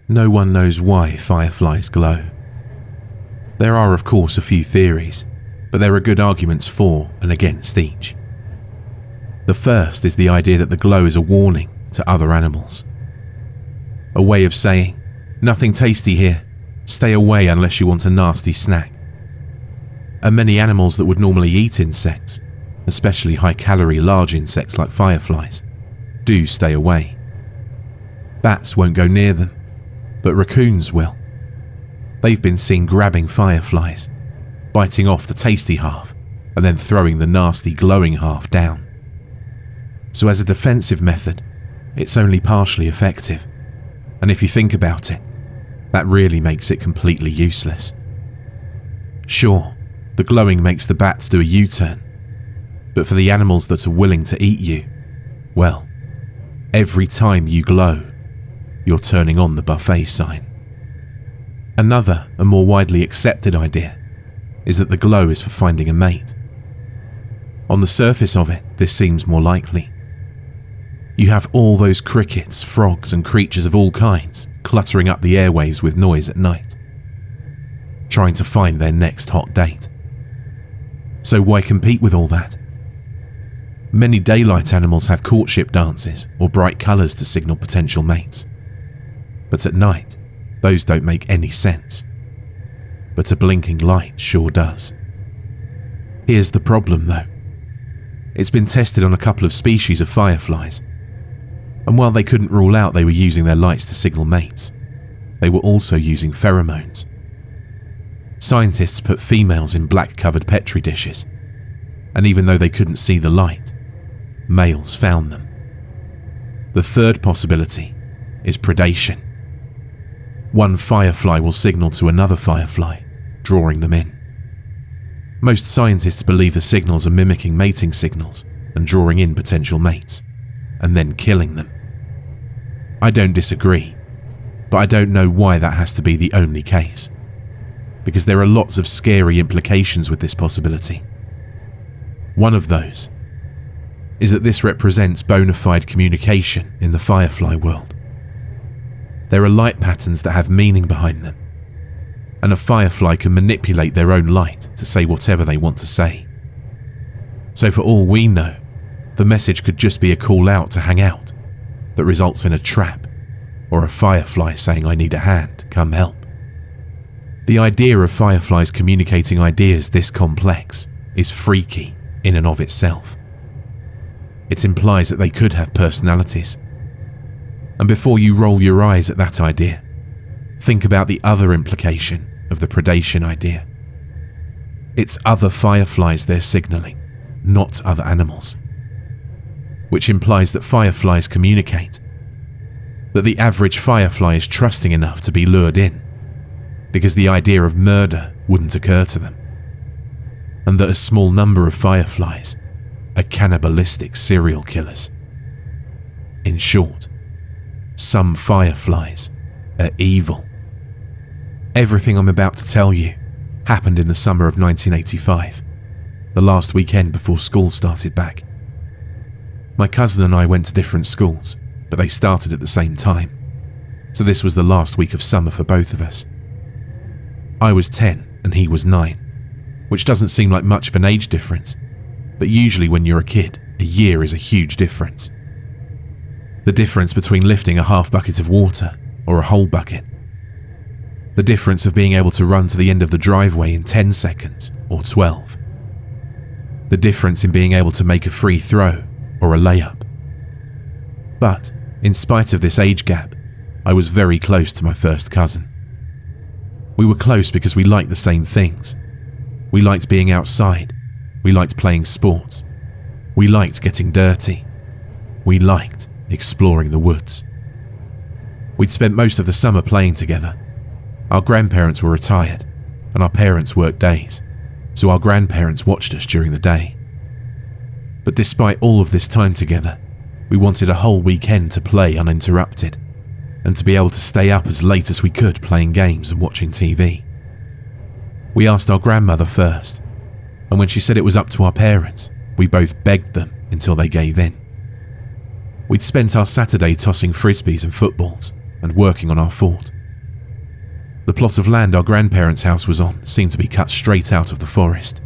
No one knows why fireflies glow. There are, of course, a few theories, but there are good arguments for and against each. The first is the idea that the glow is a warning to other animals. A way of saying, "Nothing tasty here, stay away unless you want a nasty snack." And many animals that would normally eat insects, especially high-calorie large insects like fireflies, do stay away. Bats won't go near them, but raccoons will. They've been seen grabbing fireflies, biting off the tasty half, and then throwing the nasty glowing half down. So as a defensive method, it's only partially effective, and if you think about it, that really makes it completely useless. Sure, the glowing makes the bats do a U-turn, but for the animals that are willing to eat you, well, every time you glow, you're turning on the buffet sign. Another and more widely accepted idea is that the glow is for finding a mate. On the surface of it, this seems more likely. You have all those crickets, frogs and creatures of all kinds cluttering up the airwaves with noise at night, trying to find their next hot date. So why compete with all that? Many daylight animals have courtship dances or bright colours to signal potential mates. But at night, those don't make any sense. But a blinking light sure does. Here's the problem though. It's been tested on a couple of species of fireflies, and while they couldn't rule out they were using their lights to signal mates, they were also using pheromones. Scientists put females in black-covered petri dishes, and even though they couldn't see the light, males found them. The third possibility is predation. One firefly will signal to another firefly, drawing them in. Most scientists believe the signals are mimicking mating signals and drawing in potential mates, and then killing them. I don't disagree, but I don't know why that has to be the only case, because there are lots of scary implications with this possibility. One of those is that this represents bona fide communication in the firefly world. There are light patterns that have meaning behind them, and a firefly can manipulate their own light to say whatever they want to say. So for all we know, the message could just be a call out to hang out that results in a trap, or a firefly saying, "I need a hand, come help." The idea of fireflies communicating ideas this complex is freaky in and of itself. It implies that they could have personalities. And before you roll your eyes at that idea, think about the other implication of the predation idea. It's other fireflies they're signaling, not other animals. Which implies that fireflies communicate, that the average firefly is trusting enough to be lured in, because the idea of murder wouldn't occur to them, and that a small number of fireflies are cannibalistic serial killers. In short, some fireflies are evil. Everything I'm about to tell you happened in the summer of 1985, the last weekend before school started back. My cousin and I went to different schools, but they started at the same time, so this was the last week of summer for both of us. I was 10 and he was 9, which doesn't seem like much of an age difference, but usually when you're a kid, a year is a huge difference. The difference between lifting a half bucket of water or a whole bucket. The difference of being able to run to the end of the driveway in 10 seconds or 12. The difference in being able to make a free throw or a layup. But, in spite of this age gap, I was very close to my first cousin. We were close because we liked the same things. We liked being outside. We liked playing sports. We liked getting dirty. We liked exploring the woods. We'd spent most of the summer playing together. Our grandparents were retired, and our parents worked days, so our grandparents watched us during the day. But despite all of this time together, we wanted a whole weekend to play uninterrupted, and to be able to stay up as late as we could playing games and watching TV. We asked our grandmother first, and when she said it was up to our parents, we both begged them until they gave in. We'd spent our Saturday tossing frisbees and footballs and working on our fort. The plot of land our grandparents' house was on seemed to be cut straight out of the forest.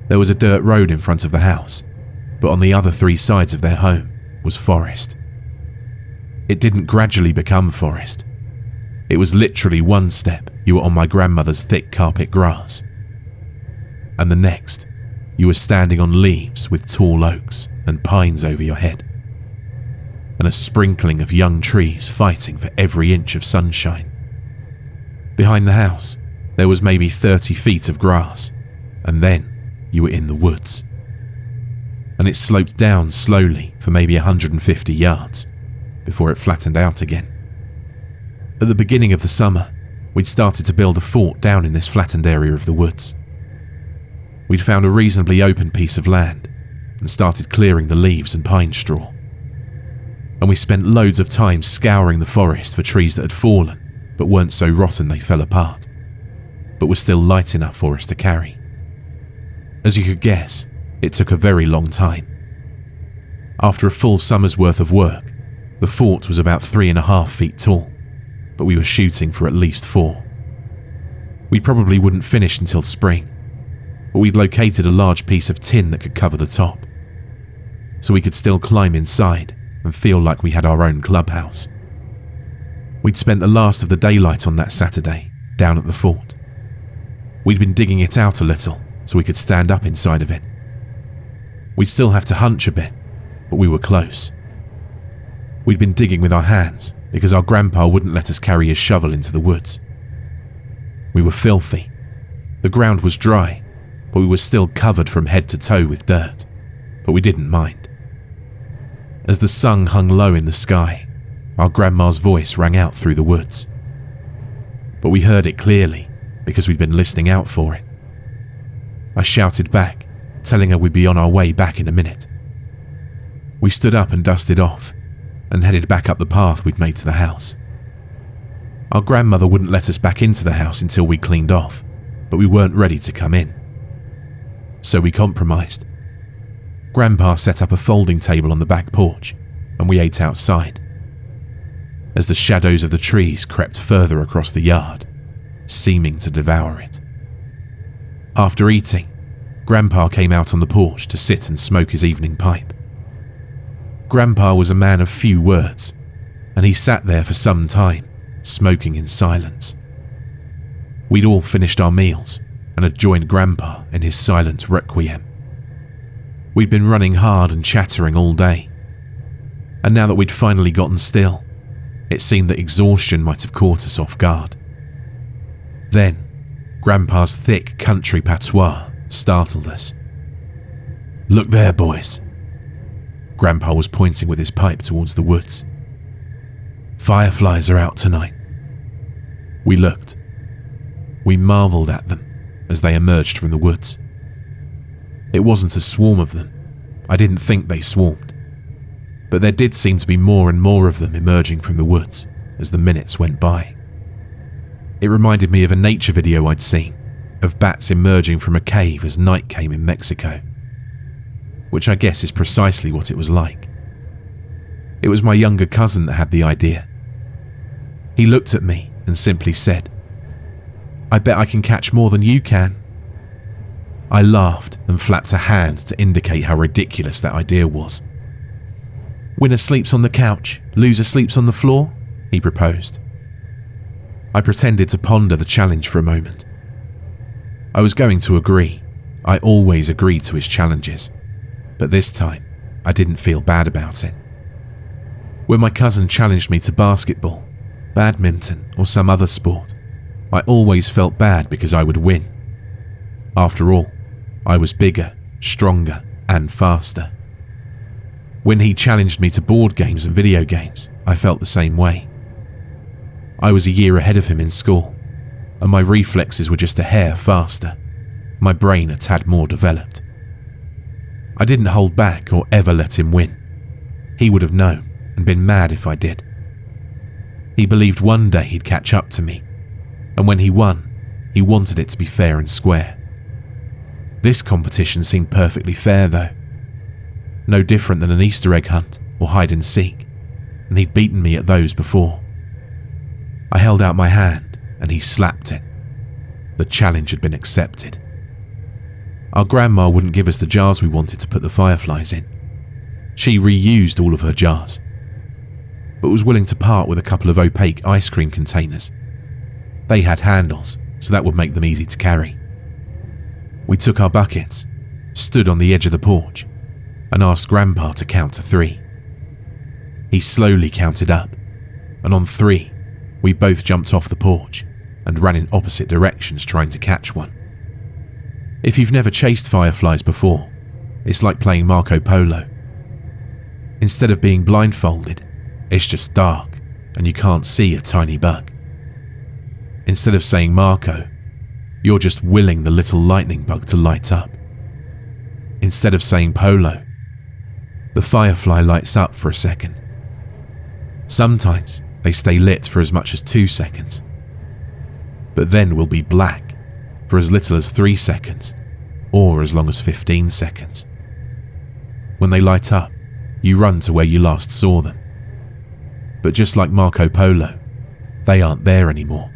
There was a dirt road in front of the house, but on the other 3 sides of their home was forest. It didn't gradually become forest. It was literally one step you were on my grandmother's thick carpet grass, and the next you were standing on leaves with tall oaks and pines over your head, and a sprinkling of young trees fighting for every inch of sunshine. Behind the house, there was maybe 30 feet of grass, and then you were in the woods. And it sloped down slowly for maybe 150 yards before it flattened out again. At the beginning of the summer, we'd started to build a fort down in this flattened area of the woods. We'd found a reasonably open piece of land and started clearing the leaves and pine straw. And we spent loads of time scouring the forest for trees that had fallen but weren't so rotten they fell apart, but were still light enough for us to carry. As you could guess, it took a very long time. After a full summer's worth of work, the fort was about 3.5 feet tall, but we were shooting for at least 4. We probably wouldn't finish until spring, but we'd located a large piece of tin that could cover the top, so we could still climb inside and feel like we had our own clubhouse. We'd spent the last of the daylight on that Saturday down at the fort. We'd been digging it out a little so we could stand up inside of it. We'd still have to hunch a bit, but we were close. We'd been digging with our hands because our grandpa wouldn't let us carry his shovel into the woods. We were filthy. The ground was dry, but we were still covered from head to toe with dirt, but we didn't mind. As the sun hung low in the sky, our grandma's voice rang out through the woods. But we heard it clearly because we'd been listening out for it. I shouted back, telling her we'd be on our way back in a minute. We stood up and dusted off and headed back up the path we'd made to the house. Our grandmother wouldn't let us back into the house until we cleaned off, but we weren't ready to come in. So we compromised. Grandpa set up a folding table on the back porch and we ate outside. As the shadows of the trees crept further across the yard, seeming to devour it. After eating, Grandpa came out on the porch to sit and smoke his evening pipe. Grandpa was a man of few words, and he sat there for some time, smoking in silence. We'd all finished our meals and had joined Grandpa in his silent requiem. We'd been running hard and chattering all day, and now that we'd finally gotten still, it seemed that exhaustion might have caught us off guard. Then, Grandpa's thick country patois startled us. "Look there, boys." Grandpa was pointing with his pipe towards the woods. "Fireflies are out tonight." We looked. We marvelled at them as they emerged from the woods. It wasn't a swarm of them. I didn't think they swarmed. But there did seem to be more and more of them emerging from the woods as the minutes went by. It reminded me of a nature video I'd seen, of bats emerging from a cave as night came in Mexico, which I guess is precisely what it was like. It was my younger cousin that had the idea. He looked at me and simply said, "I bet I can catch more than you can." I laughed and flapped a hand to indicate how ridiculous that idea was. "Winner sleeps on the couch, loser sleeps on the floor," he proposed. I pretended to ponder the challenge for a moment. I was going to agree. I always agreed to his challenges, but this time I didn't feel bad about it. When my cousin challenged me to basketball, badminton, or some other sport, I always felt bad because I would win. After all, I was bigger, stronger, and faster. When he challenged me to board games and video games, I felt the same way. I was a year ahead of him in school, and my reflexes were just a hair faster, my brain a tad more developed. I didn't hold back or ever let him win. He would have known and been mad if I did. He believed one day he'd catch up to me, and when he won, he wanted it to be fair and square. This competition seemed perfectly fair though. No different than an Easter egg hunt or hide and seek, and he'd beaten me at those before. I held out my hand and he slapped it. The challenge had been accepted. Our grandma wouldn't give us the jars we wanted to put the fireflies in. She reused all of her jars, but was willing to part with a couple of opaque ice cream containers. They had handles, so that would make them easy to carry. We took our buckets, stood on the edge of the porch, and asked Grandpa to count to 3. He slowly counted up, and on 3, we both jumped off the porch and ran in opposite directions trying to catch one. If you've never chased fireflies before, it's like playing Marco Polo. Instead of being blindfolded, it's just dark and you can't see a tiny bug. Instead of saying Marco, you're just willing the little lightning bug to light up. Instead of saying Polo, the firefly lights up for a second. Sometimes they stay lit for as much as 2 seconds, but then will be black for as little as 3 seconds or as long as 15 seconds. When they light up, you run to where you last saw them. But just like Marco Polo, they aren't there anymore.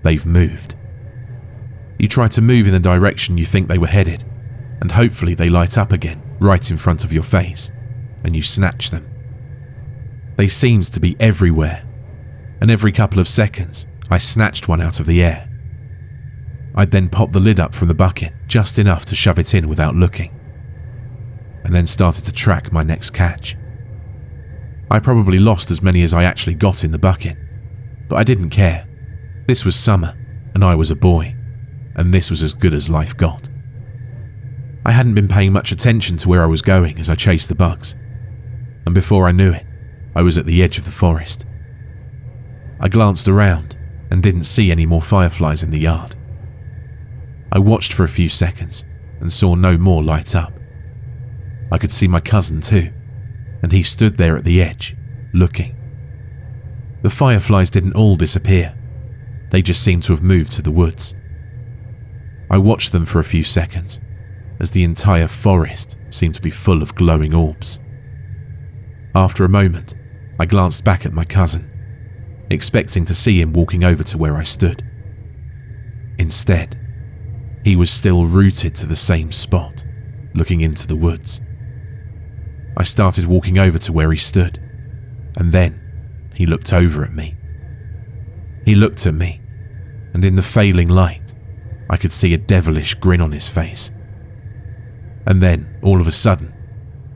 They've moved. You try to move in the direction you think they were headed, and hopefully they light up again right in front of your face, and you snatch them. They seemed to be everywhere, and every couple of seconds I snatched one out of the air. I'd then pop the lid up from the bucket just enough to shove it in without looking, and then started to track my next catch. I probably lost as many as I actually got in the bucket, but I didn't care. This was summer, and I was a boy, and this was as good as life got. I hadn't been paying much attention to where I was going as I chased the bugs, and before I knew it, I was at the edge of the forest. I glanced around and didn't see any more fireflies in the yard. I watched for a few seconds and saw no more light up. I could see my cousin too, and he stood there at the edge, looking. The fireflies didn't all disappear. They just seemed to have moved to the woods. I watched them for a few seconds as the entire forest seemed to be full of glowing orbs. After a moment, I glanced back at my cousin, expecting to see him walking over to where I stood. Instead, he was still rooted to the same spot, looking into the woods. I started walking over to where he stood, and then he looked over at me. He looked at me, and in the failing light, I could see a devilish grin on his face. And then, all of a sudden,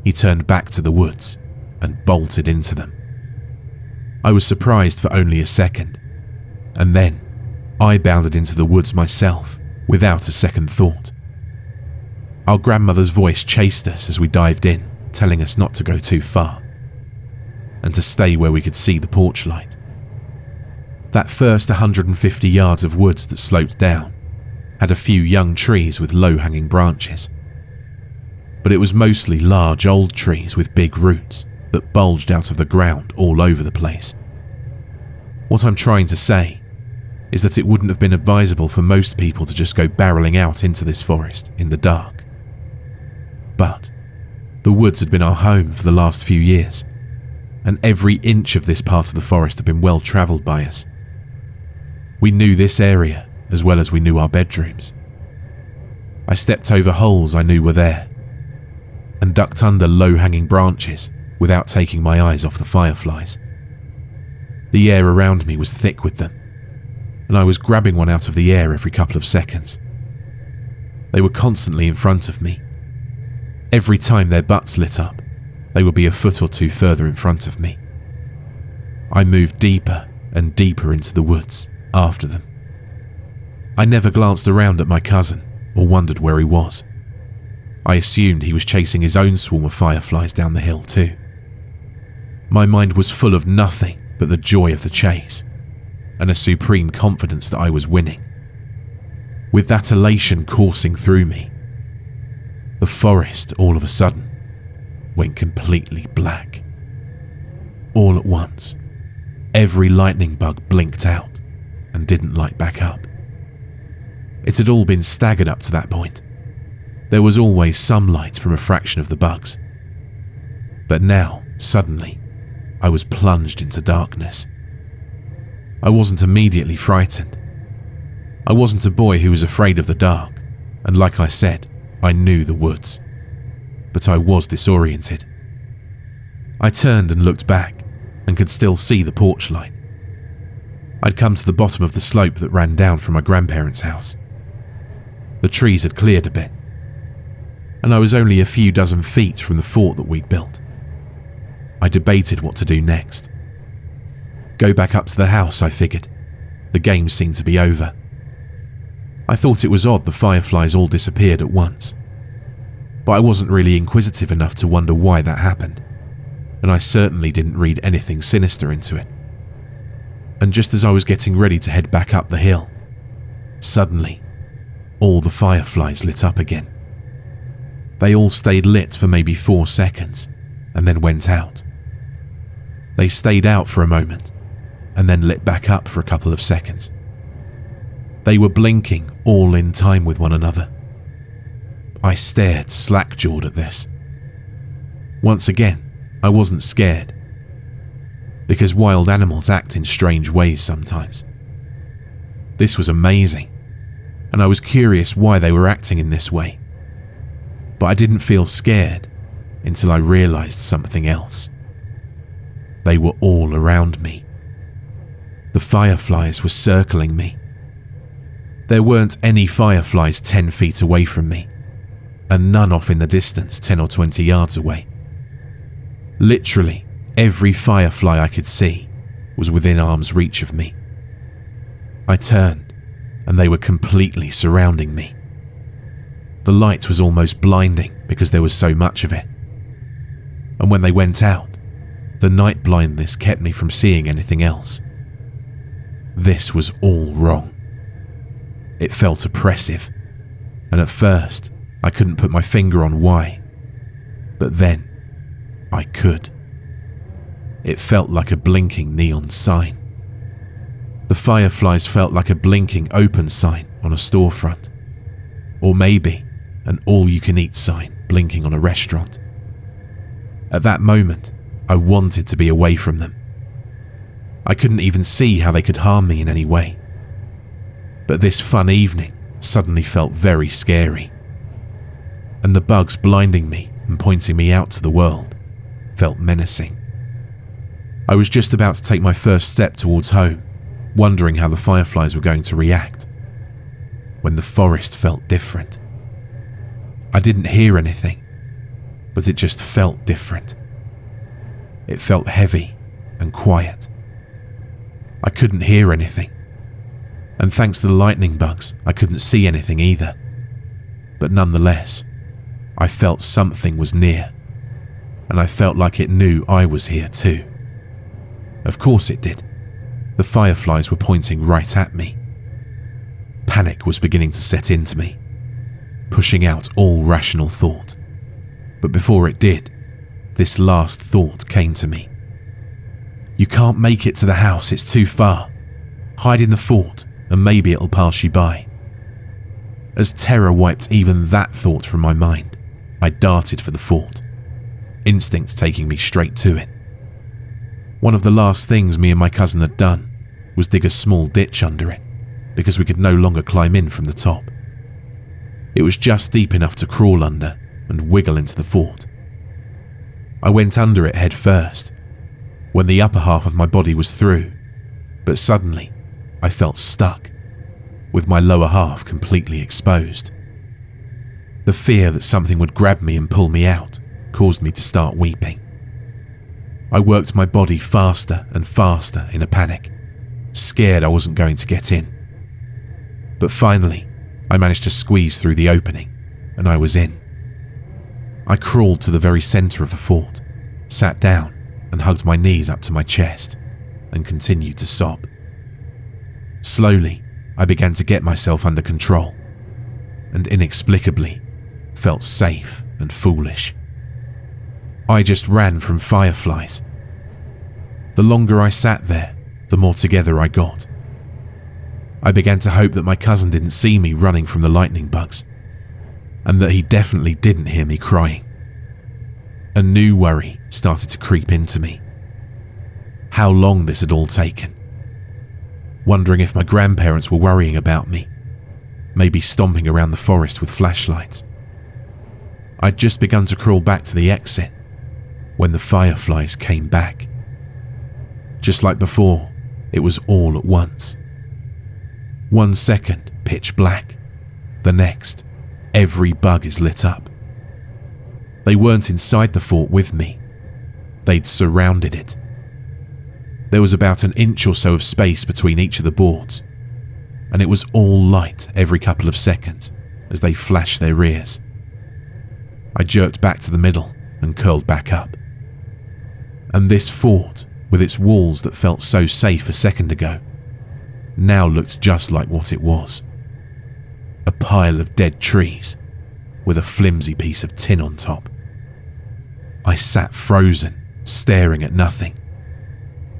he turned back to the woods and bolted into them. I was surprised for only a second, and then I bounded into the woods myself without a second thought. Our grandmother's voice chased us as we dived in, telling us not to go too far and to stay where we could see the porch light. That first 150 yards of woods that sloped down had a few young trees with low-hanging branches, but it was mostly large old trees with big roots that bulged out of the ground all over the place. What I'm trying to say is that it wouldn't have been advisable for most people to just go barreling out into this forest in the dark. But the woods had been our home for the last few years, and every inch of this part of the forest had been well travelled by us. We knew this area as well as we knew our bedrooms. I stepped over holes I knew were there, and ducked under low-hanging branches without taking my eyes off the fireflies. The air around me was thick with them, and I was grabbing one out of the air every couple of seconds. They were constantly in front of me. Every time their butts lit up, they would be a foot or two further in front of me. I moved deeper and deeper into the woods after them. I never glanced around at my cousin or wondered where he was. I assumed he was chasing his own swarm of fireflies down the hill too. My mind was full of nothing but the joy of the chase and a supreme confidence that I was winning. With that elation coursing through me, the forest all of a sudden went completely black. All at once, every lightning bug blinked out and didn't light back up. It had all been staggered up to that point. There was always some light from a fraction of the bugs. But now, suddenly, I was plunged into darkness. I wasn't immediately frightened, I wasn't a boy who was afraid of the dark, and like I said, I knew the woods. But I was disoriented. I turned and looked back and could still see the porch light. I'd come to the bottom of the slope that ran down from my grandparents' house. The trees had cleared a bit, and I was only a few dozen feet from the fort that we'd built. I debated what to do next. Go back up to the house, I figured. The game seemed to be over. I thought it was odd the fireflies all disappeared at once, but I wasn't really inquisitive enough to wonder why that happened, and I certainly didn't read anything sinister into it. And just as I was getting ready to head back up the hill, suddenly, all the fireflies lit up again. They all stayed lit for maybe 4 seconds, and then went out. They stayed out for a moment, and then lit back up for a couple of seconds. They were blinking all in time with one another. I stared slack-jawed at this. Once again, I wasn't scared, because wild animals act in strange ways sometimes. This was amazing, and I was curious why they were acting in this way. But I didn't feel scared until I realized something else. They were all around me. The fireflies were circling me. There weren't any fireflies 10 feet away from me, and none off in the distance 10 or 20 yards away. Literally, every firefly I could see was within arm's reach of me. I turned, and they were completely surrounding me. The light was almost blinding because there was so much of it. And when they went out, the night blindness kept me from seeing anything else. This was all wrong. It felt oppressive, and at first I couldn't put my finger on why. But then I could. It felt like a blinking neon sign. The fireflies felt like a blinking open sign on a storefront, or maybe an all-you-can-eat sign blinking on a restaurant. At that moment, I wanted to be away from them. I couldn't even see how they could harm me in any way. But this fun evening suddenly felt very scary, and the bugs blinding me and pointing me out to the world felt menacing. I was just about to take my first step towards home, wondering how the fireflies were going to react, when the forest felt different. I didn't hear anything, but it just felt different. It felt heavy and quiet. I couldn't hear anything, and thanks to the lightning bugs, I couldn't see anything either. But nonetheless, I felt something was near, and I felt like it knew I was here too. Of course it did. The fireflies were pointing right at me. Panic was beginning to set into me, pushing out all rational thought. But before it did, this last thought came to me. You can't make it to the house, it's too far. Hide in the fort and maybe it'll pass you by. As terror wiped even that thought from my mind, I darted for the fort, instinct taking me straight to it. One of the last things me and my cousin had done was dig a small ditch under it, because we could no longer climb in from the top. It was just deep enough to crawl under and wiggle into the fort. I went under it head first, when the upper half of my body was through, but suddenly I felt stuck, with my lower half completely exposed. The fear that something would grab me and pull me out caused me to start weeping. I worked my body faster and faster in a panic, scared I wasn't going to get in. But finally, I managed to squeeze through the opening, and I was in. I crawled to the very center of the fort, sat down and hugged my knees up to my chest, and continued to sob. Slowly, I began to get myself under control, and inexplicably felt safe and foolish. I just ran from fireflies. The longer I sat there, the more together I got. I began to hope that my cousin didn't see me running from the lightning bugs, and that he definitely didn't hear me crying. A new worry started to creep into me. How long this had all taken. Wondering if my grandparents were worrying about me maybe stomping around the forest with flashlights. I'd just begun to crawl back to the exit when the fireflies came back. Just like before, it was all at once. 1 second, pitch black. The next, every bug is lit up. They weren't inside the fort with me. They'd surrounded it. There was about an inch or so of space between each of the boards, and it was all light every couple of seconds as they flashed their rears. I jerked back to the middle and curled back up. And this fort, with its walls that felt so safe a second ago, now looked just like what it was. A pile of dead trees with a flimsy piece of tin on top. I sat frozen, staring at nothing,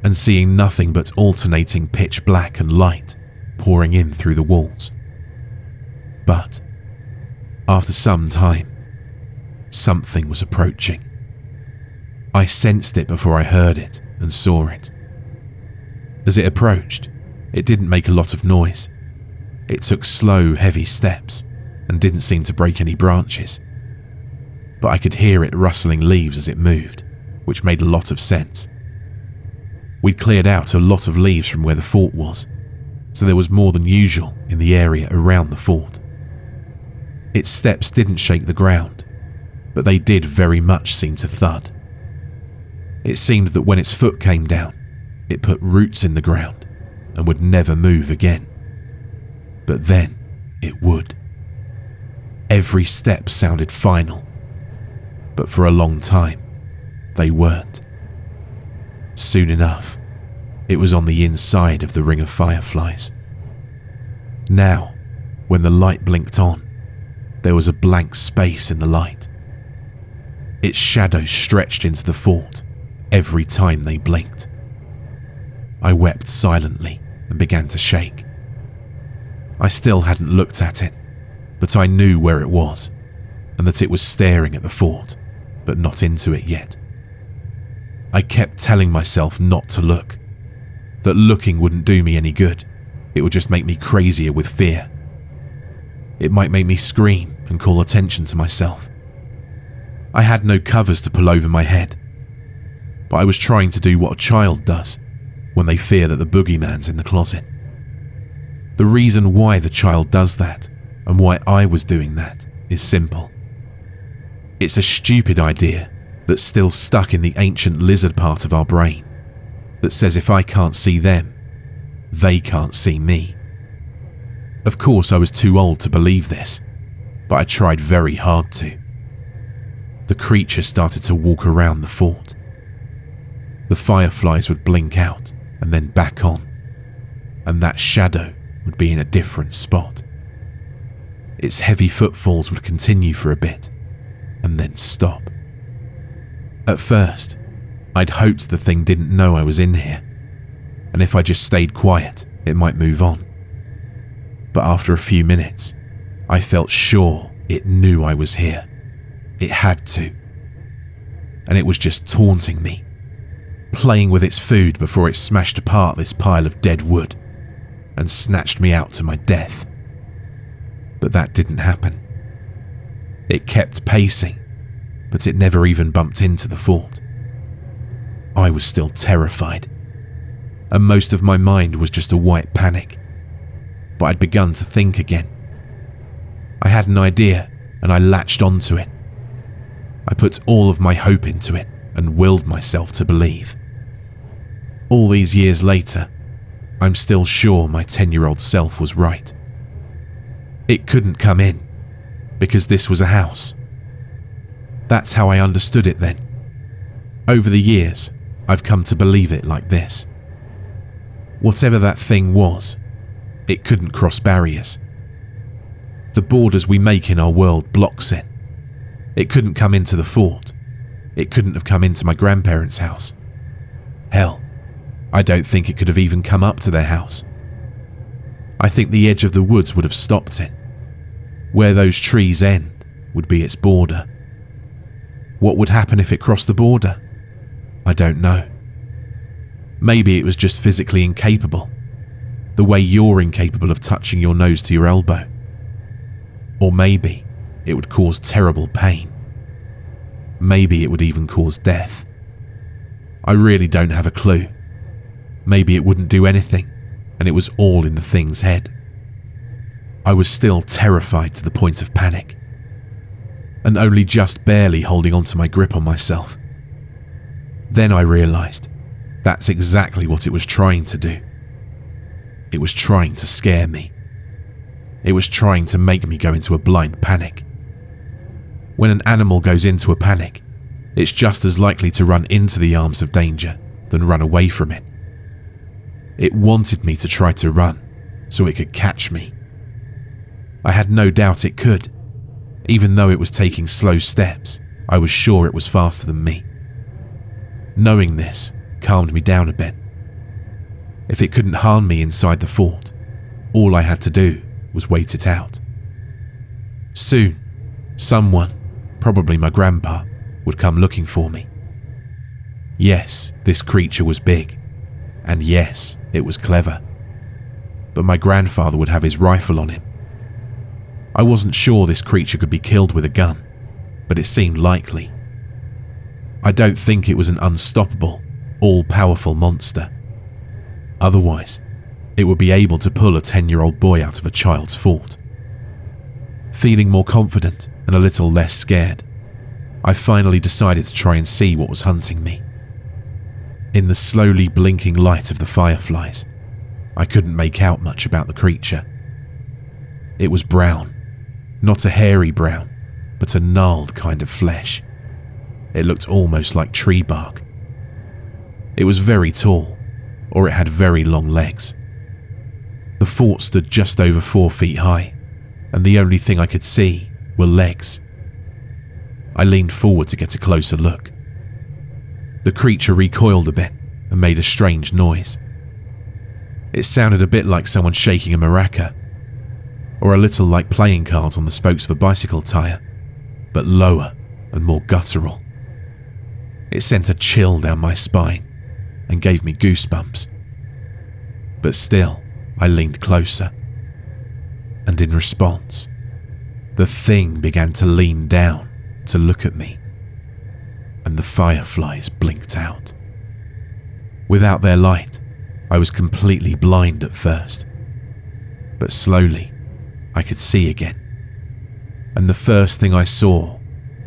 and seeing nothing but alternating pitch black and light pouring in through the walls. But after some time, something was approaching. I sensed it before I heard it and saw it. As it approached, it didn't make a lot of noise. It took slow, heavy steps and didn't seem to break any branches. But I could hear it rustling leaves as it moved, which made a lot of sense. We'd cleared out a lot of leaves from where the fort was, so there was more than usual in the area around the fort. Its steps didn't shake the ground, but they did very much seem to thud. It seemed that when its foot came down, it put roots in the ground and would never move again. But then it would. Every step sounded final, but for a long time, they weren't. Soon enough, it was on the inside of the ring of fireflies. Now, when the light blinked on, there was a blank space in the light. Its shadow stretched into the fort every time they blinked. I wept silently and began to shake. I still hadn't looked at it, but I knew where it was and that it was staring at the fort, but not into it yet. I kept telling myself not to look, that looking wouldn't do me any good. It would just make me crazier with fear. It might make me scream and call attention to myself. I had no covers to pull over my head, but I was trying to do what a child does when they fear that the boogeyman's in the closet. The reason why the child does that and why I was doing that is simple. It's a stupid idea that's still stuck in the ancient lizard part of our brain that says if I can't see them, they can't see me. Of course, I was too old to believe this, but I tried very hard to. The creature started to walk around the fort. The fireflies would blink out and then back on, and that shadow would be in a different spot. Its heavy footfalls would continue for a bit and then stop. At first, I'd hoped the thing didn't know I was in here, and if I just stayed quiet, it might move on. But after a few minutes, I felt sure it knew I was here. It had to. And it was just taunting me, playing with its food before it smashed apart this pile of dead wood and snatched me out to my death. But that didn't happen. It kept pacing, but it never even bumped into the fort. I was still terrified, and most of my mind was just a white panic. But I'd begun to think again. I had an idea, and I latched onto it. I put all of my hope into it and willed myself to believe. All these years later, I'm still sure my 10-year-old self was right. It couldn't come in, because this was a house. That's how I understood it then. Over the years, I've come to believe it like this. Whatever that thing was, it couldn't cross barriers. The borders we make in our world blocks it. It couldn't come into the fort. It couldn't have come into my grandparents' house. Hell, I don't think it could have even come up to their house. I think the edge of the woods would have stopped it. Where those trees end would be its border. What would happen if it crossed the border? I don't know. Maybe it was just physically incapable, the way you're incapable of touching your nose to your elbow, Or maybe it would cause terrible pain. Maybe it would even cause death. I really don't have a clue. Maybe it wouldn't do anything, and it was all in the thing's head. I was still terrified to the point of panic, and only just barely holding on to my grip on myself. Then I realized that's exactly what it was trying to do. It was trying to scare me. It was trying to make me go into a blind panic. When an animal goes into a panic, it's just as likely to run into the arms of danger than run away from it. It wanted me to try to run so it could catch me. I had no doubt it could. Even though it was taking slow steps, I was sure it was faster than me. Knowing this calmed me down a bit. If it couldn't harm me inside the fort, all I had to do was wait it out. Soon, someone, probably my grandpa, would come looking for me. Yes, this creature was big, and yes, it was clever. But my grandfather would have his rifle on him. I wasn't sure this creature could be killed with a gun, but it seemed likely. I don't think it was an unstoppable, all-powerful monster. Otherwise, it would be able to pull a 10-year-old boy out of a child's fort. Feeling more confident and a little less scared, I finally decided to try and see what was hunting me. In the slowly blinking light of the fireflies, I couldn't make out much about the creature. It was brown, not a hairy brown, but a gnarled kind of flesh. It looked almost like tree bark. It was very tall, or it had very long legs. The fort stood just over 4 feet high, and the only thing I could see were legs. I leaned forward to get a closer look. The creature recoiled a bit and made a strange noise. It sounded a bit like someone shaking a maraca, or a little like playing cards on the spokes of a bicycle tire, but lower and more guttural. It sent a chill down my spine and gave me goosebumps. But still, I leaned closer, and in response, the thing began to lean down to look at me, and the fireflies blinked out. Without their light, I was completely blind at first, but slowly I could see again, and the first thing I saw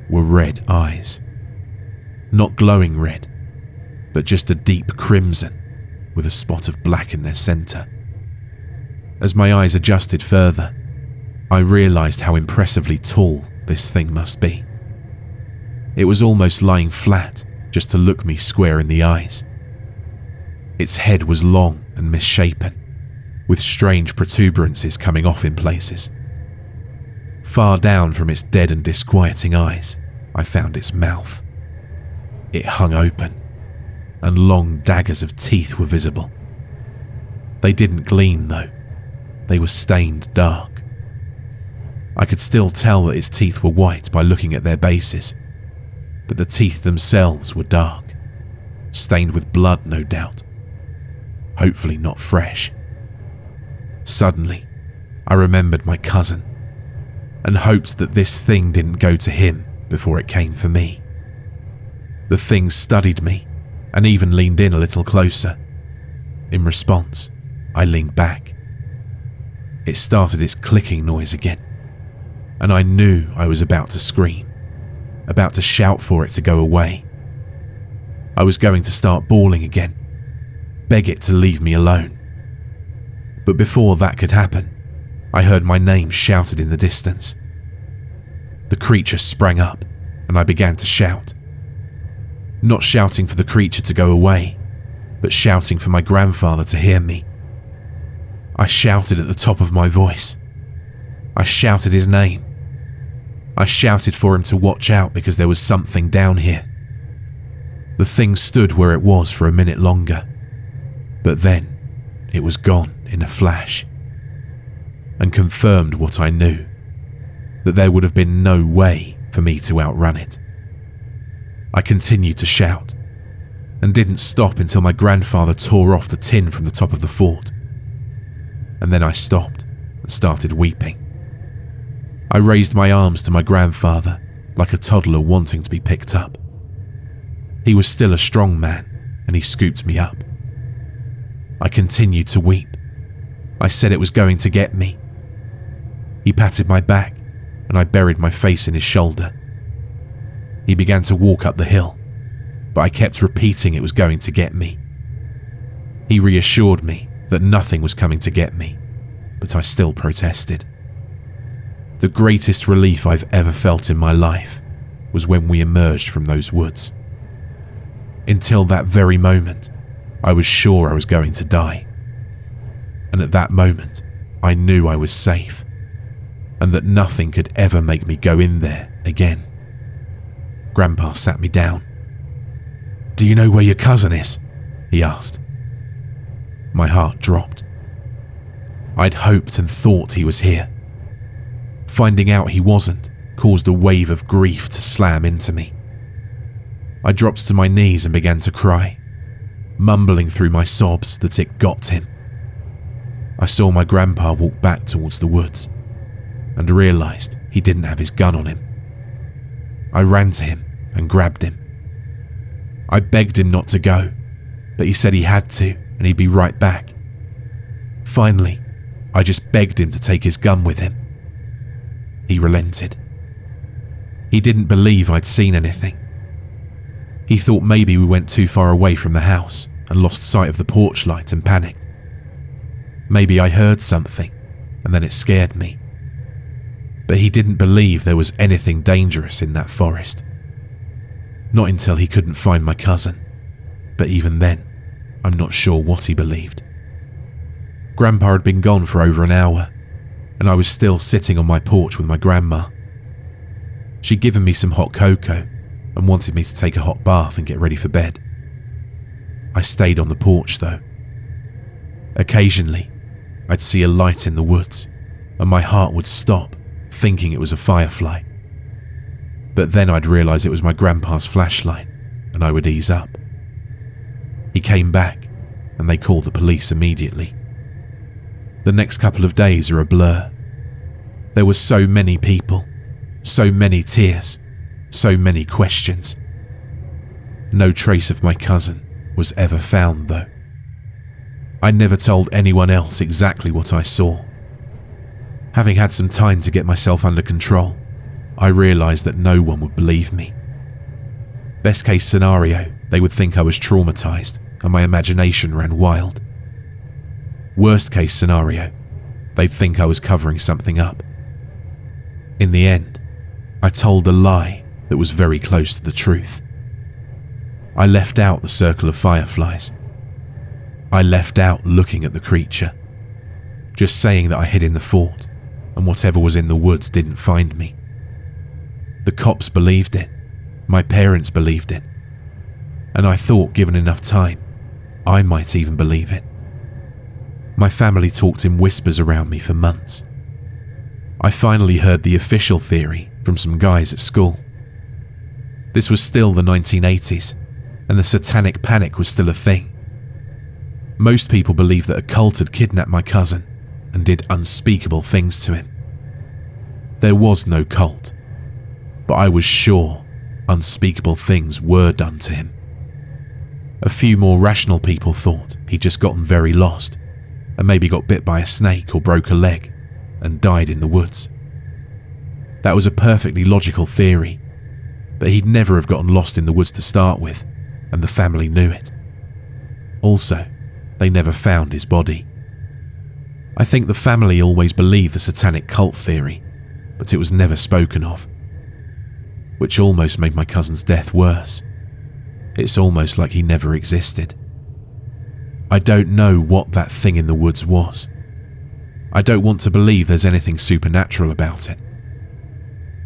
were red eyes. Not glowing red, but just a deep crimson with a spot of black in their center. As my eyes adjusted further, I realized how impressively tall this thing must be. It was almost lying flat just to look me square in the eyes. Its head was long and misshapen, with strange protuberances coming off in places. Far down from its dead and disquieting eyes, I found its mouth. It hung open, and long daggers of teeth were visible. They didn't gleam though, they were stained dark. I could still tell that its teeth were white by looking at their bases, but the teeth themselves were dark, stained with blood no doubt. Hopefully not fresh. Suddenly, I remembered my cousin, and hoped that this thing didn't go to him before it came for me. The thing studied me, and even leaned in a little closer. In response, I leaned back. It started its clicking noise again, and I knew I was about to scream, about to shout for it to go away. I was going to start bawling again, beg it to leave me alone. But before that could happen, I heard my name shouted in the distance. The creature sprang up, and I began to shout. Not shouting for the creature to go away, but shouting for my grandfather to hear me. I shouted at the top of my voice. I shouted his name. I shouted for him to watch out because there was something down here. The thing stood where it was for a minute longer, but then it was gone in a flash, and confirmed what I knew, that there would have been no way for me to outrun it. I continued to shout, and didn't stop until my grandfather tore off the tin from the top of the fort. And then I stopped and started weeping. I raised my arms to my grandfather like a toddler wanting to be picked up. He was still a strong man, and he scooped me up. I continued to weep. I said it was going to get me. He patted my back, and I buried my face in his shoulder. He began to walk up the hill, but I kept repeating it was going to get me. He reassured me that nothing was coming to get me, but I still protested. The greatest relief I've ever felt in my life was when we emerged from those woods. Until that very moment, I was sure I was going to die. And at that moment, I knew I was safe, and that nothing could ever make me go in there again. Grandpa sat me down. "Do you know where your cousin is?" he asked. My heart dropped. I'd hoped and thought he was here. Finding out he wasn't caused a wave of grief to slam into me. I dropped to my knees and began to cry, mumbling through my sobs that it got him. I saw my grandpa walk back towards the woods and realized he didn't have his gun on him. I ran to him and grabbed him. I begged him not to go, but he said he had to and he'd be right back. Finally, I just begged him to take his gun with him. He relented. He didn't believe I'd seen anything. He thought maybe we went too far away from the house and lost sight of the porch light and panicked. Maybe I heard something and then it scared me. But he didn't believe there was anything dangerous in that forest. Not until he couldn't find my cousin, but even then, I'm not sure what he believed. Grandpa had been gone for over an hour, and I was still sitting on my porch with my grandma. She'd given me some hot cocoa and wanted me to take a hot bath and get ready for bed. I stayed on the porch though. Occasionally, I'd see a light in the woods, and my heart would stop, thinking it was a firefly. But then I'd realize it was my grandpa's flashlight, and I would ease up. He came back, and they called the police immediately. The next couple of days are a blur. There were so many people, so many tears, so many questions. No trace of my cousin was ever found though. I never told anyone else exactly what I saw. Having had some time to get myself under control, I realized that no one would believe me. Best case scenario, they would think I was traumatized and my imagination ran wild. Worst case scenario, they'd think I was covering something up. In the end, I told a lie that was very close to the truth. I left out the circle of fireflies. I left out looking at the creature, just saying that I hid in the fort and whatever was in the woods didn't find me. The cops believed it, my parents believed it, and I thought given enough time, I might even believe it. My family talked in whispers around me for months. I finally heard the official theory from some guys at school. This was still the 1980s, and the satanic panic was still a thing. Most people believed that a cult had kidnapped my cousin and did unspeakable things to him. There was no cult, but I was sure unspeakable things were done to him. A few more rational people thought he'd just gotten very lost and maybe got bit by a snake or broke a leg and died in the woods. That was a perfectly logical theory, but he'd never have gotten lost in the woods to start with, and the family knew it. Also, they never found his body. I think the family always believed the satanic cult theory, but it was never spoken of, which almost made my cousin's death worse. It's almost like he never existed. I don't know what that thing in the woods was. I don't want to believe there's anything supernatural about it.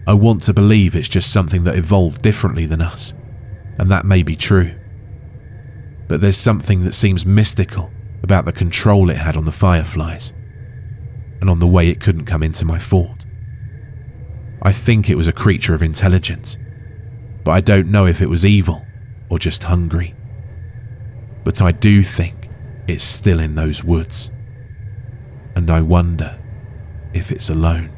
I want to believe it's just something that evolved differently than us, and that may be true. But there's something that seems mystical about the control it had on the fireflies, and on the way it couldn't come into my fort. I think it was a creature of intelligence, but I don't know if it was evil or just hungry. But I do think it's still in those woods, and I wonder if it's alone.